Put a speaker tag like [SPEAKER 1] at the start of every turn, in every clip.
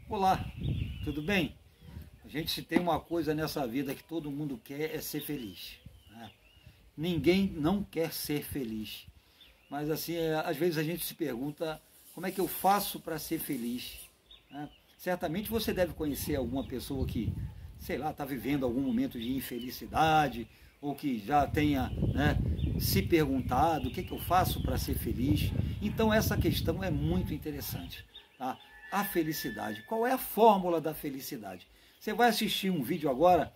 [SPEAKER 1] Olá, tudo bem? A gente se tem uma coisa nessa vida que todo mundo quer é ser feliz, né? Ninguém não quer ser feliz, mas assim, às vezes a gente se pergunta como é que eu faço para ser feliz, né? Certamente você deve conhecer alguma pessoa que, sei lá, está vivendo algum momento de infelicidade ou que já tenha, né, se perguntado o que eu faço para ser feliz. Então essa questão é muito interessante, tá? A felicidade. Qual é a fórmula da felicidade? Você vai assistir um vídeo agora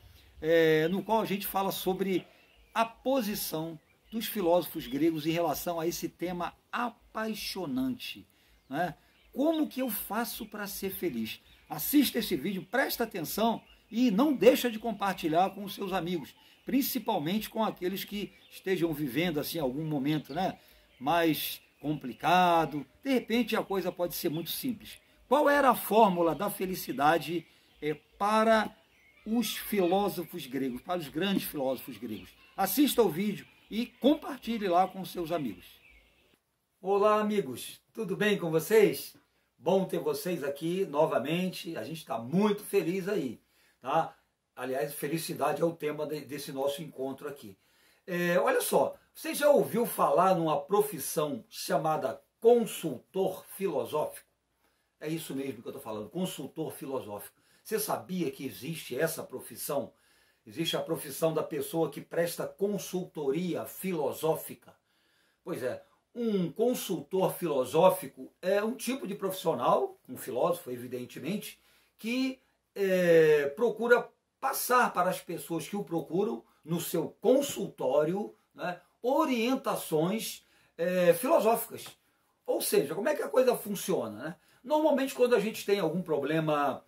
[SPEAKER 1] no qual a gente fala sobre a posição dos filósofos gregos em relação a esse tema apaixonante, né? Como que eu faço para ser feliz? Assista esse vídeo, presta atenção e não deixa de compartilhar com os seus amigos, principalmente com aqueles que estejam vivendo assim algum momento, né, mais complicado. De repente a coisa pode ser muito simples. Qual era a fórmula da felicidade para os filósofos gregos, para os grandes filósofos gregos? Assista o vídeo e compartilhe lá com seus amigos. Olá, amigos, tudo bem com vocês? Bom ter vocês aqui novamente, a gente está muito feliz aí, tá? Aliás, felicidade é o tema desse nosso encontro aqui. Olha só, você já ouviu falar numa profissão chamada consultor filosófico? É isso mesmo que eu estou falando, consultor filosófico. Você sabia que existe essa profissão? Existe a profissão da pessoa que presta consultoria filosófica. Pois é, um consultor filosófico é um tipo de profissional, um filósofo, evidentemente, que procura passar para as pessoas que o procuram no seu consultório, né, orientações filosóficas. Ou seja, como é que a coisa funciona, né? Normalmente, quando a gente tem algum problema,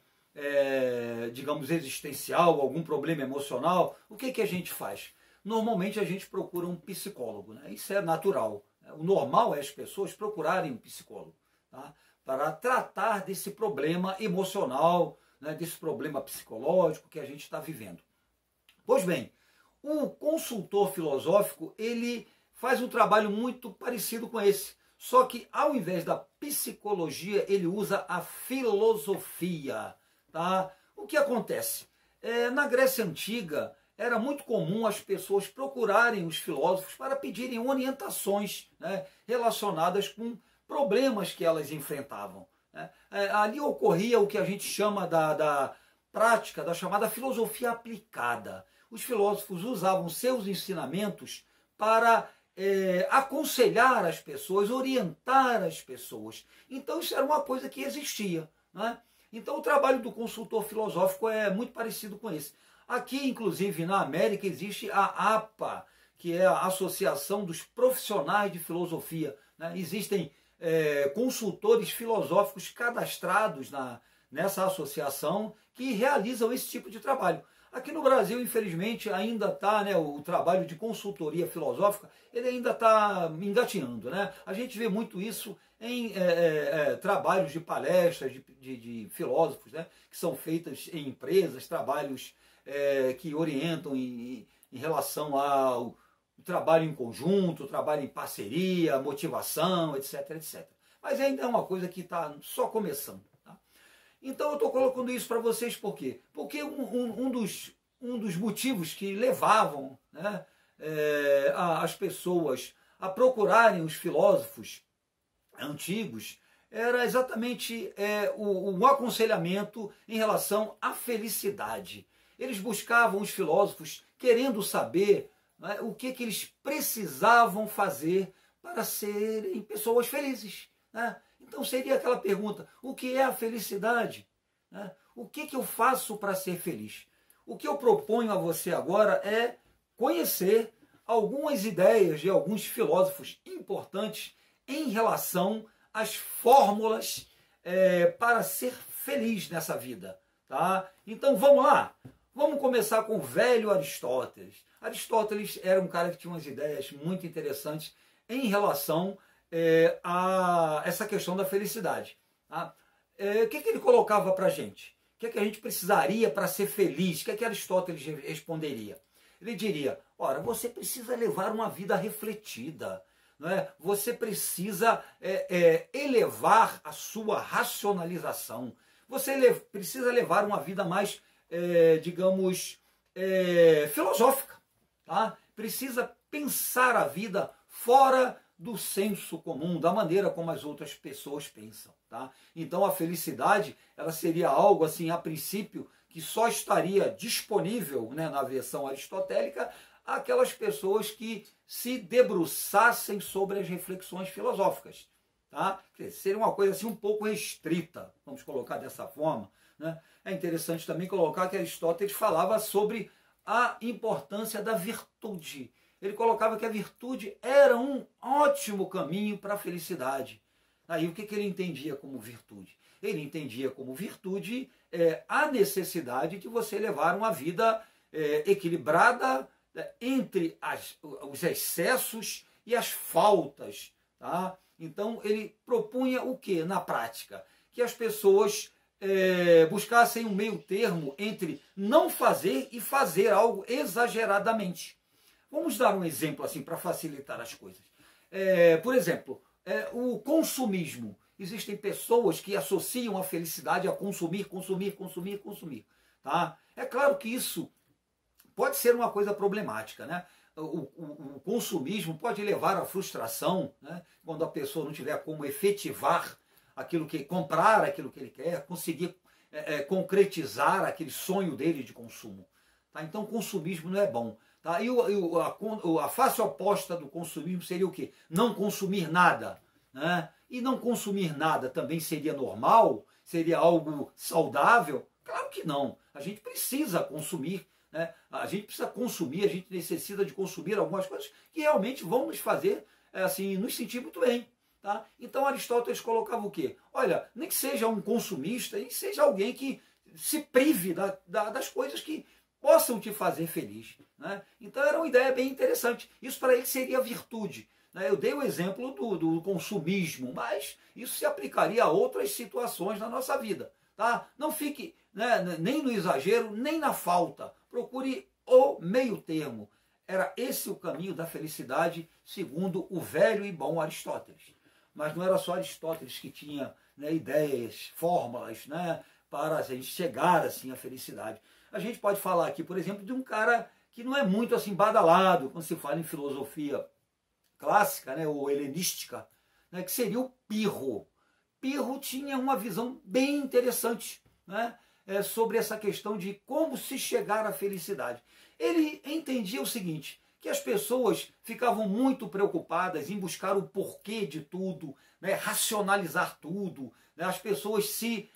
[SPEAKER 1] digamos, existencial, algum problema emocional, o que a gente faz? Normalmente a gente procura um psicólogo, né? Isso é natural. O normal é as pessoas procurarem um psicólogo, tá? Para tratar desse problema emocional, né? Desse problema psicológico que a gente está vivendo. Pois bem, o consultor filosófico, ele faz um trabalho muito parecido com esse. Só que ao invés da psicologia, ele usa a filosofia, tá? O que acontece? Na Grécia Antiga, era muito comum as pessoas procurarem os filósofos para pedirem orientações, né, relacionadas com problemas que elas enfrentavam, né? Ali ocorria o que a gente chama da prática, da chamada filosofia aplicada. Os filósofos usavam seus ensinamentos para aconselhar as pessoas, orientar as pessoas. Então isso era uma coisa que existia, né? Então o trabalho do consultor filosófico é muito parecido com esse. Aqui, inclusive, na América, existe a APA, que é a Associação dos Profissionais de Filosofia, né? Existem consultores filosóficos cadastrados nessa associação que realizam esse tipo de trabalho. Aqui no Brasil, infelizmente, ainda está, né, o trabalho de consultoria filosófica, ele ainda está engatinhando, né? A gente vê muito isso em trabalhos de palestras de filósofos, né, que são feitas em empresas, trabalhos que orientam em relação ao trabalho em conjunto, trabalho em parceria, motivação, etc, etc. Mas ainda é uma coisa que está só começando. Então eu estou colocando isso para vocês por quê? Porque um dos motivos que levavam, né, as pessoas a procurarem os filósofos antigos era exatamente o aconselhamento em relação à felicidade. Eles buscavam os filósofos querendo saber, né, o que eles precisavam fazer para serem pessoas felizes, né? Então seria aquela pergunta, o que é a felicidade? O que eu faço para ser feliz? O que eu proponho a você agora é conhecer algumas ideias de alguns filósofos importantes em relação às fórmulas para ser feliz nessa vida, tá? Então vamos lá? Vamos começar com o velho Aristóteles. Aristóteles era um cara que tinha umas ideias muito interessantes em relação a essa questão da felicidade, tá? O que ele colocava para a gente? O que a gente precisaria para ser feliz? O que Aristóteles responderia? Ele diria, ora, você precisa levar uma vida refletida, não é? Você precisa elevar a sua racionalização, você precisa levar uma vida mais, digamos, filosófica, tá? Precisa pensar a vida fora do senso comum, da maneira como as outras pessoas pensam, tá? Então a felicidade, ela seria algo assim, a princípio, que só estaria disponível, né, na versão aristotélica, àquelas pessoas que se debruçassem sobre as reflexões filosóficas, tá? Seria uma coisa assim um pouco restrita, vamos colocar dessa forma, né? É interessante também colocar que Aristóteles falava sobre a importância da virtude. Ele colocava que a virtude era um ótimo caminho para a felicidade. Aí o que ele entendia como virtude? Ele entendia como virtude a necessidade de você levar uma vida equilibrada entre os excessos e as faltas, tá? Então ele propunha o que na prática? Que as pessoas buscassem um meio termo entre não fazer e fazer algo exageradamente. Vamos dar um exemplo assim para facilitar as coisas. Por exemplo, o consumismo. Existem pessoas que associam a felicidade a consumir, consumir, consumir, consumir. Tá? É claro que isso pode ser uma coisa problemática, né? O consumismo pode levar à frustração, né? Quando a pessoa não tiver como efetivar aquilo que comprar, aquilo que ele quer, conseguir concretizar aquele sonho dele de consumo. Tá? Então, o consumismo não é bom. Tá? E a face oposta do consumismo seria o quê? Não consumir nada. Né? E não consumir nada também seria normal? Seria algo saudável? Claro que não. A gente precisa consumir. Né? A gente precisa consumir, a gente necessita de consumir algumas coisas que realmente vão nos fazer assim, nos sentir muito bem. Tá? Então Aristóteles colocava o quê? Olha, nem que seja um consumista, nem que seja alguém que se prive das coisas que possam te fazer feliz. Né? Então era uma ideia bem interessante. Isso para ele seria virtude. Né? Eu dei o exemplo do consumismo, mas isso se aplicaria a outras situações na nossa vida. Tá? Não fique, né, nem no exagero, nem na falta. Procure o meio termo. Era esse o caminho da felicidade, segundo o velho e bom Aristóteles. Mas não era só Aristóteles que tinha, né, ideias, fórmulas, né, para a gente chegar assim à felicidade. A gente pode falar aqui, por exemplo, de um cara que não é muito assim badalado quando se fala em filosofia clássica, né, ou helenística, né, que seria o Pirro. Pirro tinha uma visão bem interessante, né, sobre essa questão de como se chegar à felicidade. Ele entendia o seguinte, que as pessoas ficavam muito preocupadas em buscar o porquê de tudo, né, racionalizar tudo, né, as pessoas se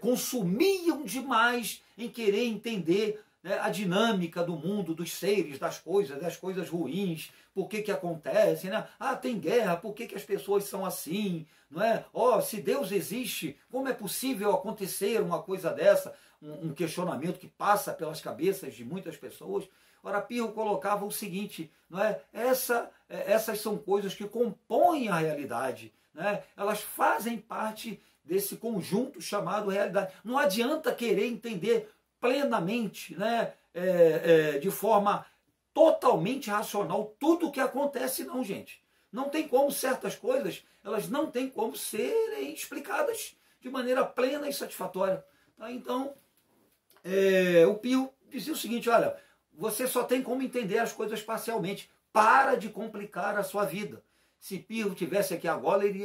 [SPEAKER 1] consumiam demais em querer entender, né, a dinâmica do mundo, dos seres, das coisas ruins, por que acontecem, né? Ah, tem guerra, por que as pessoas são assim, não é? Oh, se Deus existe, como é possível acontecer uma coisa dessa? Um questionamento que passa pelas cabeças de muitas pessoas. Ora, Pirro colocava o seguinte, não é? Essas são coisas que compõem a realidade, né? Elas fazem parte desse conjunto chamado realidade. Não adianta querer entender plenamente, né, de forma totalmente racional tudo o que acontece, não, gente. Não tem como certas coisas, elas não têm como serem explicadas de maneira plena e satisfatória. Tá? Então, o Pirro dizia o seguinte, olha, você só tem como entender as coisas parcialmente. Para de complicar a sua vida. Se Pirro tivesse aqui agora, ele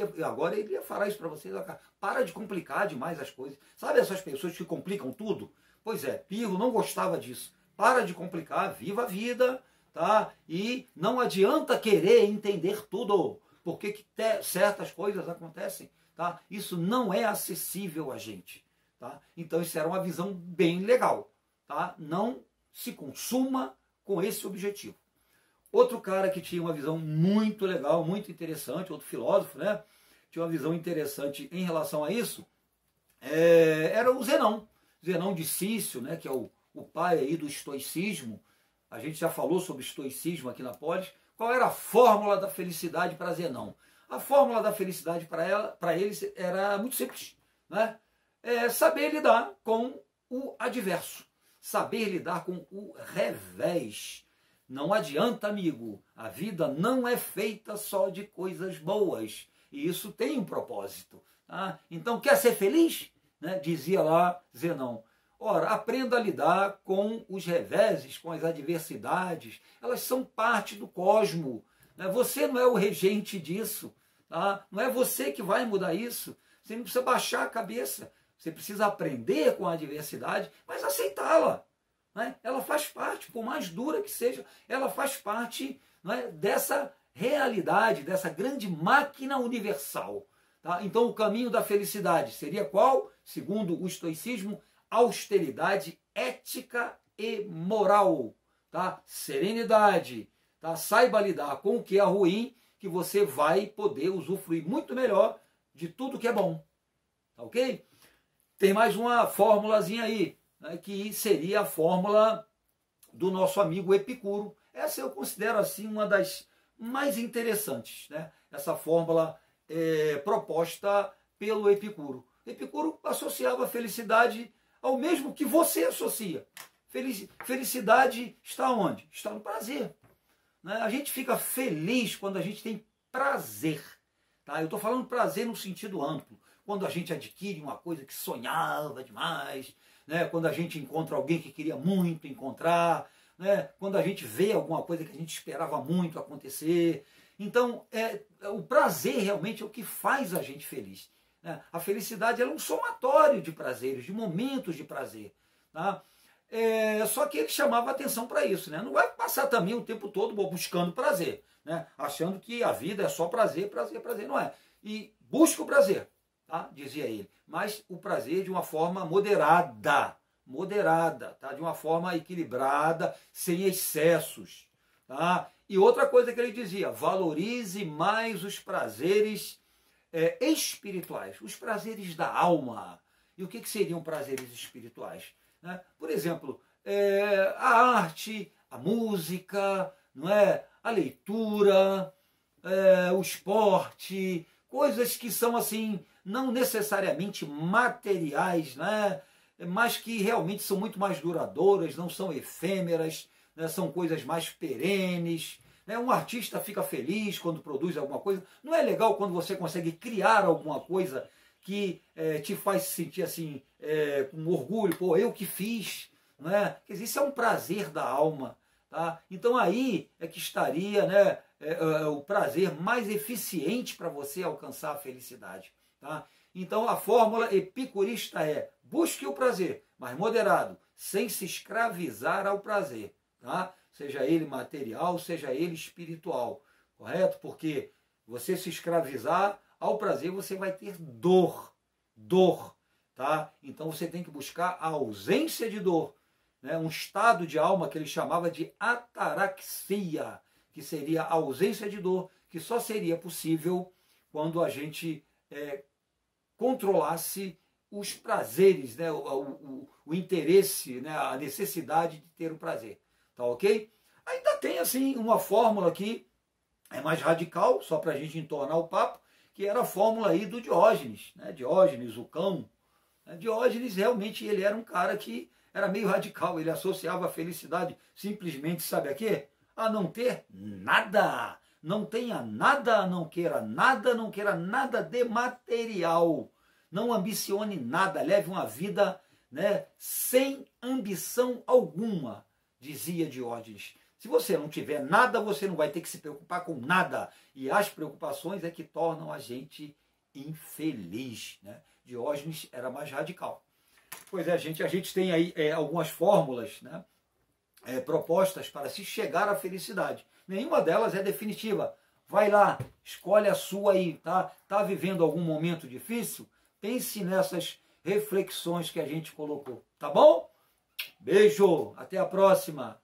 [SPEAKER 1] ia falar isso para vocês. Para de complicar demais as coisas. Sabe essas pessoas que complicam tudo? Pois é, Pirro não gostava disso. Para de complicar, viva a vida, tá? E não adianta querer entender tudo, porque certas coisas acontecem, tá? Isso não é acessível a gente, tá? Então isso era uma visão bem legal, tá? Não se consuma com esse objetivo. Outro cara que tinha uma visão muito legal, muito interessante, outro filósofo, né? Tinha uma visão interessante em relação a isso, era o Zenão. Zenão de Cício, né, que é o pai aí do estoicismo. A gente já falou sobre estoicismo aqui na Polis. Qual era a fórmula da felicidade para Zenão? A fórmula da felicidade para eles era muito simples, né? Saber lidar com o adverso, saber lidar com o revés. Não adianta, amigo, a vida não é feita só de coisas boas, e isso tem um propósito. Tá? Então, quer ser feliz? né, dizia lá Zenão. Ora, aprenda a lidar com os reveses, com as adversidades. Elas são parte do cosmo. Né? Você não é o regente disso. Tá? Não é você que vai mudar isso. Você não precisa baixar a cabeça. Você precisa aprender com a adversidade, mas aceitá-la. Né? Ela faz parte, por mais dura que seja, ela faz parte, né, dessa realidade, dessa grande máquina universal. Tá? Então o caminho da felicidade seria qual? Segundo o estoicismo, austeridade ética e moral. Tá? Serenidade. Tá? Saiba lidar com o que é ruim, que você vai poder usufruir muito melhor de tudo que é bom. Tá, ok? Tem mais uma fórmulazinha aí, né, que seria a fórmula do nosso amigo Epicuro. Essa eu considero assim uma das mais interessantes, né? Essa fórmula proposta pelo Epicuro. Epicuro associava a felicidade ao mesmo que você associa. Felicidade está onde? Está no prazer. Né? A gente fica feliz quando a gente tem prazer. Tá? Eu estou falando prazer no sentido amplo. Quando a gente adquire uma coisa que sonhava demais, né? Quando a gente encontra alguém que queria muito encontrar, né? Quando a gente vê alguma coisa que a gente esperava muito acontecer. Então, o prazer realmente é o que faz a gente feliz. Né? A felicidade é um somatório de prazeres, de momentos de prazer. Tá? Só que ele chamava atenção para isso. Né? Não vai passar também o tempo todo buscando prazer, né? Achando que a vida é só prazer, prazer, prazer. Não é. E busca o prazer. Tá? Dizia ele, mas o prazer de uma forma moderada, tá? De uma forma equilibrada, sem excessos. Tá? E outra coisa que ele dizia, valorize mais os prazeres espirituais, os prazeres da alma. E o que seriam prazeres espirituais? Né? Por exemplo, a arte, a música, não é? A leitura, o esporte, coisas que são assim, não necessariamente materiais, né? Mas que realmente são muito mais duradouras, não são efêmeras, né? São coisas mais perenes. Né? Um artista fica feliz quando produz alguma coisa. Não é legal quando você consegue criar alguma coisa que te faz se sentir assim, com orgulho, pô, eu que fiz. Né? Quer dizer, isso é um prazer da alma. Tá? Então aí é que estaria, né, o prazer mais eficiente para você alcançar a felicidade. Tá? Então a fórmula epicurista é: busque o prazer, mas moderado, sem se escravizar ao prazer. Tá? Seja ele material, seja ele espiritual. Correto? Porque você se escravizar ao prazer, você vai ter dor. Tá? Então você tem que buscar a ausência de dor. Né? Um estado de alma que ele chamava de ataraxia, que seria a ausência de dor, que só seria possível quando a gente controlasse os prazeres, né? o interesse, né? A necessidade de ter o prazer. Tá ok? Ainda tem assim uma fórmula que é mais radical, só para a gente entornar o papo, que era a fórmula aí do Diógenes. Né? Diógenes, o cão. Diógenes realmente ele era um cara que era meio radical, ele associava a felicidade simplesmente, sabe a quê? A não ter nada. Não tenha nada, não queira nada de material. Não ambicione nada, leve uma vida, né, sem ambição alguma, dizia Diógenes. Se você não tiver nada, você não vai ter que se preocupar com nada. E as preocupações é que tornam a gente infeliz. Né? Diógenes era mais radical. Pois é, a gente tem aí algumas fórmulas, né, propostas para se chegar à felicidade. Nenhuma delas é definitiva. Vai lá, escolhe a sua aí. Tá vivendo algum momento difícil? Pense nessas reflexões que a gente colocou. Tá bom? Beijo, até a próxima.